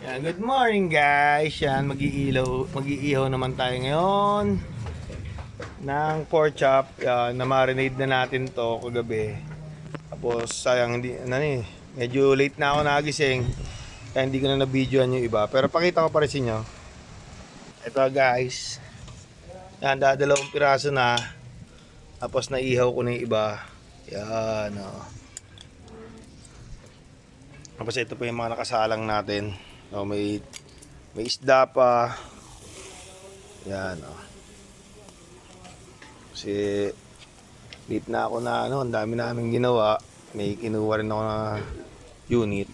Good morning guys. Yan, mag-iihaw naman tayo ngayon ng pork chop. Yan, na-marinate na natin to kagabi. Tapos sayang hindi medyo late na ako nagising. Kaya hindi ko na na-videoan yung iba. Pero pakita ko pa rin sa inyo. Ito guys. Yan, dadalawang piraso na. Tapos naihaw ko na yung iba. Yan, oh. Tapos ito pa yung mga nakasalang natin. Oh, may isda pa. Yan, oh. Kasi late na ako na ang dami naming ginawa. May kinuha rin ako na unit.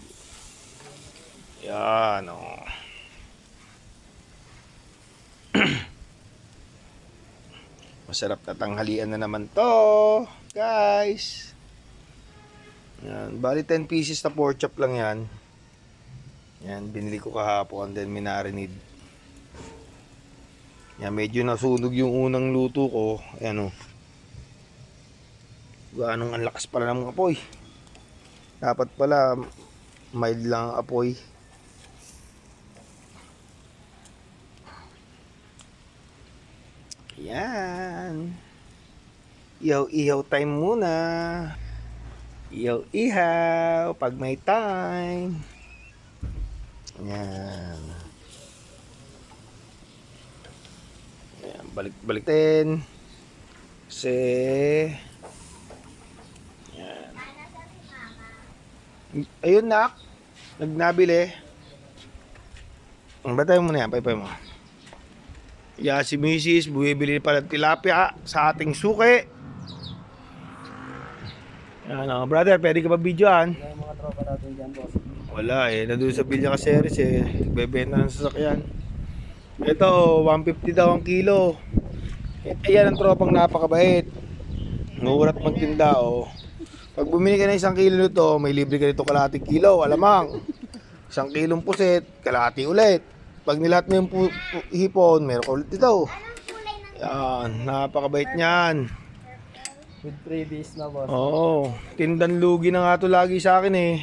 Yan, oh. Masarap na tanghalian na naman to, guys. Yan, bali 10 pieces na pork chop lang yan. Yan, binili ko kahapon, then minarinade. Yan, medyo nasunog yung unang luto ko. Ayan, oh. Ganong ang lakas pala ng apoy. Dapat pala mild lang ang apoy. Yan. Ihaw-ihaw time muna. Ihaw-ihaw pag may time. Yan. Yan, balik-balik din. Kasi yan. Ayun nak. Nagnabili. Batay mo na yan, paypay mo. Yeah, si Mrs. bumibili pala ng tilapia sa ating suki. Yan, oh, brother, pwede ka pa videoan? Yung mga tropa natin dyan, boss. Wala nandun sa Villa Caceres bebenta ng sasakyan. Ito, 150 daw ang kilo. Ayan ang tropang napakabait. Ngurat magtinda, oh. Pag bumili ka ng 1 kilo nito, may libre ka nito kalahating kilo, alamang. 1 kilong puset, kalahati ulit. Pag nilahat mo yung hipon, meron ka ulit dito. Yan, napakabait niyan. With freebies na, boss. Oo, tindan lugi na nga to lagi sa akin eh.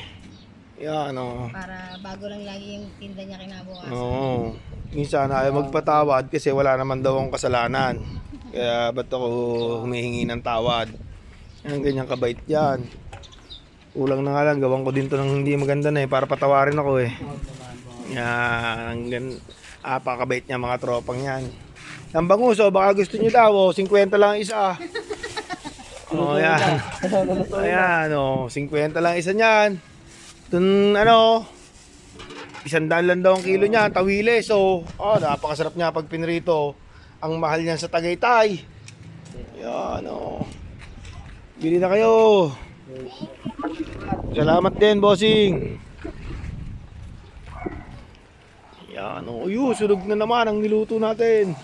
Yan, oh. Para bago lang lagi yung tinda niya kinabukasan. Oo. Minsan ayaw magpatawad kasi wala naman daw akong kasalanan. Kaya ba't ako humihingi ng tawad? Yan, ganyan kabait yan. Kulang na nga lang, gawan ko din to ng hindi maganda na para patawarin ako eh. Yan, apakabait niya mga tropang yan. Ang banguso, baka gusto niyo daw, 50 lang isa. Oh, yan. Ayan, 50 lang isa niyan. Dun, 100 lang daw ang kilo niya, tawili. So, napakasarap niya pag pinrito. Ang mahal niyan sa Tagaytay. Yan, bili na kayo. Salamat din, bossing. Yan, sunog na naman ang niluto natin.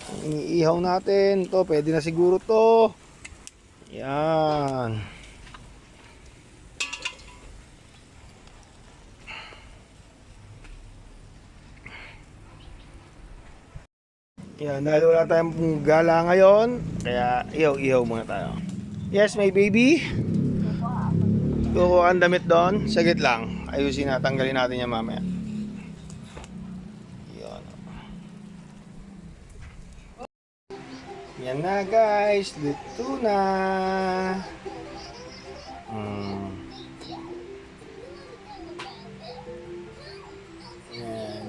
Ang iniihaw natin. To, pwede na siguro to. Yan. Yan, dahil wala tayong gala ngayon, kaya ihaw-ihaw muna tayo. Yes, my baby. Kukuha ang damit doon. Saglit lang. Ayusin na, tanggalin natin yan mamaya. Yan. Yan na guys, luto na. Yan.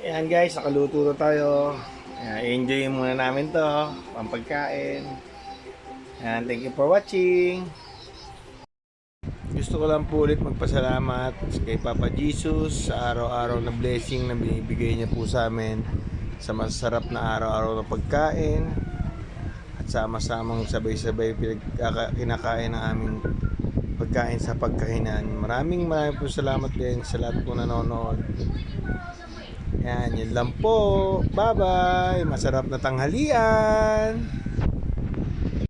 Yan guys, nakaluto na tayo. Yan, enjoy muna namin to, pampagkain. Yan, thank you for watching. Gusto ko lang po ulit magpasalamat kay Papa Jesus sa araw-araw na blessing na binibigay niya po sa amin, sa masarap na araw-araw na pagkain at sama-samang sabay-sabay kinakain ng aming pagkain sa pagkahinan. Maraming po salamat din sa lahat po nanonood. Yan, yun lang po. Bye-bye. Masarap na tanghalian.